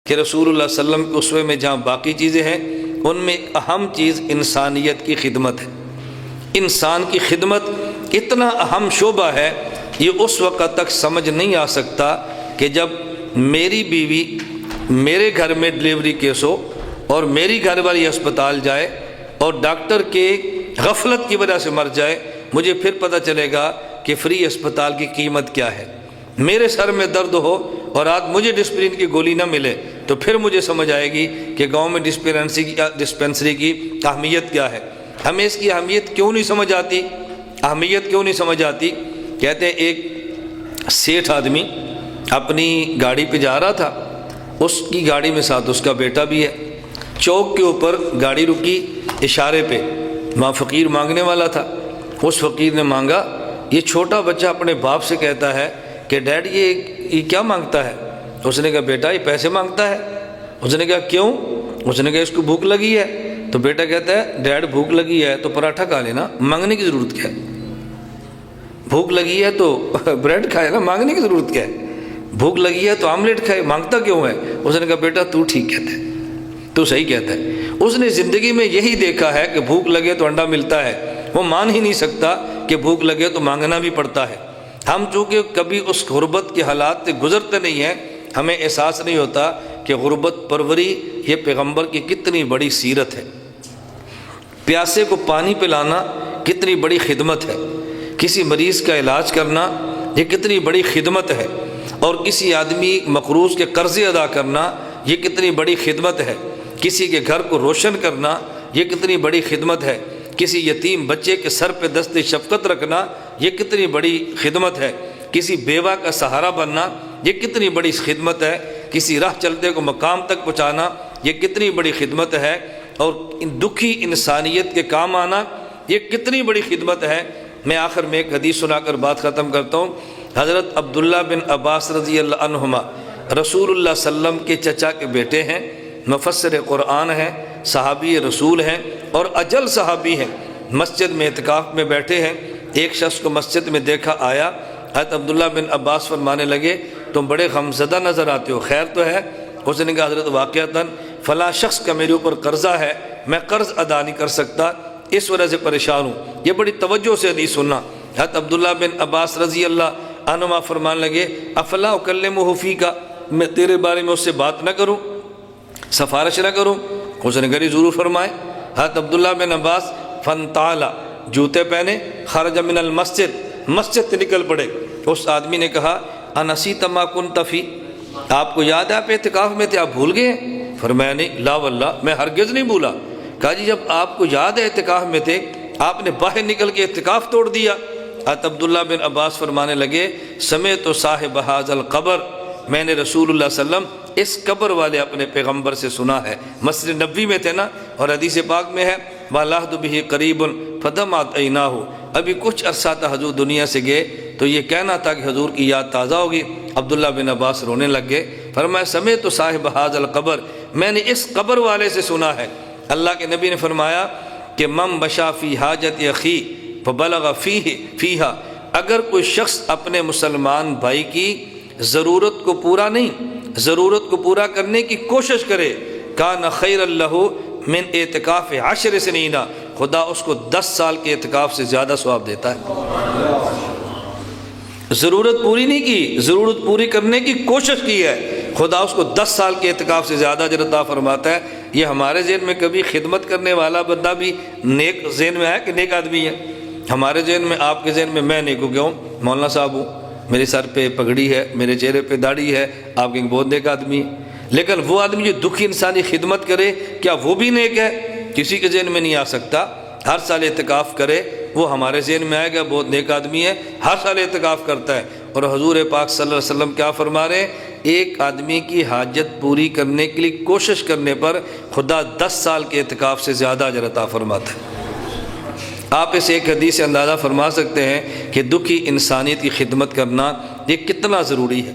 کہ رسول اللہ صلی اللہ علیہ وسلم کے اسوے میں جہاں باقی چیزیں ہیں ان میں ایک اہم چیز انسانیت کی خدمت ہے۔ انسان کی خدمت اتنا اہم شعبہ ہے، یہ اس وقت تک سمجھ نہیں آ سکتا کہ جب میری بیوی میرے گھر میں ڈلیوری کیس ہو اور میری گھر والی اسپتال جائے اور ڈاکٹر کے غفلت کی وجہ سے مر جائے، مجھے پھر پتہ چلے گا کہ فری اسپتال کی قیمت کیا ہے۔ میرے سر میں درد ہو اور آج مجھے ڈسپلن کی گولی نہ ملے تو پھر مجھے سمجھ آئے گی کہ گاؤں میں ڈسپنسری کی اہمیت کیا ہے۔ ہمیں اس کی اہمیت کیوں نہیں سمجھ آتی؟ اہمیت کیوں نہیں سمجھ آتی؟ کہتے ہیں ایک سیٹھ آدمی اپنی گاڑی پہ جا رہا تھا، اس کی گاڑی میں ساتھ اس کا بیٹا بھی ہے۔ چوک کے اوپر گاڑی رکی اشارے پہ، وہاں فقیر مانگنے والا تھا۔ اس فقیر نے مانگا۔ یہ چھوٹا بچہ اپنے باپ سے کہتا ہے کہ ڈیڈ یہ کیا مانگتا ہے؟ اس نے کہا بیٹا یہ پیسے مانگتا ہے۔ اس نے کہا کیوں؟ اس نے کہا اس کو بھوک لگی ہے۔ تو بیٹا کہتا ہے ڈیڈ بھوک لگی ہے تو پراٹھا کھا لینا، مانگنے کی ضرورت کیا ہے؟ بھوک لگی ہے تو بریڈ کھائے نا، مانگنے کی ضرورت کیا ہے؟ بھوک لگی ہے تو آملیٹ کھائے، مانگتا کیوں ہے؟ اس نے کہا بیٹا تو ٹھیک کہتا ہے، تو صحیح کہتا ہے۔ اس نے زندگی میں یہی دیکھا ہے کہ بھوک لگے تو انڈا ملتا ہے، وہ مان ہی نہیں سکتا کہ بھوک لگے تو مانگنا بھی پڑتا ہے۔ ہم چونکہ کبھی اس غربت کے حالات سے گزرتے نہیں ہیں، ہمیں احساس نہیں ہوتا کہ غربت پروری یہ پیغمبر کی کتنی بڑی سیرت ہے۔ پیاسے کو پانی پلانا کتنی بڑی خدمت ہے، کسی مریض کا علاج کرنا یہ کتنی بڑی خدمت ہے، اور کسی آدمی مقروض کے قرضے ادا کرنا یہ کتنی بڑی خدمت ہے، کسی کے گھر کو روشن کرنا یہ کتنی بڑی خدمت ہے، کسی یتیم بچے کے سر پہ دست شفقت رکھنا یہ کتنی بڑی خدمت ہے، کسی بیوہ کا سہارا بننا یہ کتنی بڑی خدمت ہے، کسی راہ چلتے کو مقام تک پہنچانا یہ کتنی بڑی خدمت ہے، اور دکھی انسانیت کے کام آنا یہ کتنی بڑی خدمت ہے۔ میں آخر میں ایک حدیث سنا کر بات ختم کرتا ہوں۔ حضرت عبداللہ بن عباس رضی اللہ عنہما رسول اللہ صلی اللہ علیہ وسلم کے چچا کے بیٹے ہیں، مفسر قرآن ہیں، صحابی رسول ہیں اور اجل صحابی ہیں۔ مسجد میں اعتکاف میں بیٹھے ہیں، ایک شخص کو مسجد میں دیکھا آیا۔ حضرت عبداللہ بن عباس فرمانے لگے تم بڑے غمزدہ نظر آتے ہو، خیر تو ہے؟ اس نے کہا حضرت واقعتاً فلاں شخص کا میرے اوپر قرضہ ہے، میں قرض ادا نہیں کر سکتا، اس وجہ سے پریشان ہوں۔ یہ بڑی توجہ سے حدیث سننا۔ حضرت عبداللہ بن عباس رضی اللہ عنہما فرمانے لگے افلا اکلمہ فیک، میں تیرے بارے میں اس سے بات نہ کروں، سفارش نہ کروں؟ اس نے کہا ضرور فرمائے۔ حضرت عبداللہ بن عباس فانطلع، جوتے پہنے، خرج من المسجد، مسجد سے نکل پڑے۔ اس آدمی نے کہا انسیت ما کنت فی، آپ کو یاد ہے آپ اعتکاف میں تھے، آپ بھول گئے ہیں؟ فرمایا نہیں، لا واللہ میں ہرگز نہیں بھولا۔ کہا جی جب آپ کو یاد ہے اعتکاف میں تھے، آپ نے باہر نکل کے اعتکاف توڑ دیا۔ حضرت عبداللہ بن عباس فرمانے لگے سمعت صاحب ھذا القبر، میں نے رسول اللہ صلی اللہ علیہ وسلم اس قبر والے اپنے پیغمبر سے سنا ہے۔ مسجد نبوی میں تھے نا، اور حدیث پاک میں ہے وَاللَّهُ بِهِ قَرِيبٌ فَدَمَعَتْ عَيْنَاهُ، ابھی کچھ عرصہ تھا حضور دنیا سے گئے تو یہ کہنا تھا کہ حضور کی یاد تازہ ہوگی۔ عبداللہ بن عباس رونے لگ گئے، فرمایا سمعت صاحب ھذا القبر، میں نے اس قبر والے سے سنا ہے۔ اللہ کے نبی نے فرمایا کہ من بشا فی حاجت اخی فبلغ فیہا، اگر کوئی شخص اپنے مسلمان بھائی کی ضرورت کو پورا نہیں، ضرورت کو پورا کرنے کی کوشش کرے، کان خیر لہ من اعتکاف 10 سنین، خدا اس کو 10 سال کے اعتکاف سے زیادہ ثواب دیتا ہے۔ ضرورت پوری نہیں کی، ضرورت پوری کرنے کی کوشش کی ہے، خدا اس کو 10 سال کے اعتکاف سے زیادہ اجر عطا فرماتا ہے۔ یہ ہمارے ذہن میں کبھی خدمت کرنے والا بندہ بھی نیک ذہن میں ہے کہ نیک آدمی ہے؟ ہمارے ذہن میں، آپ کے ذہن میں میں نیک ہو گیا ہوں، مولانا صاحب ہوں، میرے سر پہ پگڑی ہے، میرے چہرے پہ داڑھی ہے، آپ کے بہت نیک آدمی ہے۔ لیکن وہ آدمی جو دکھی انسانی خدمت کرے کیا وہ بھی نیک ہے؟ کسی کے ذہن میں نہیں آ سکتا۔ ہر سال اعتکاف کرے وہ ہمارے ذہن میں آئے گا بہت نیک آدمی ہے، ہر سال اعتکاف کرتا ہے۔ اور حضور پاک صلی اللہ علیہ وسلم کیا فرما رہے ہیں؟ ایک آدمی کی حاجت پوری کرنے کے لیے کوشش کرنے پر خدا 10 سال کے اعتکاف سے زیادہ اجر عطا فرماتا ہے۔ آپ اس ایک حدیث سے اندازہ فرما سکتے ہیں کہ دکھی انسانیت کی خدمت کرنا یہ کتنا ضروری ہے۔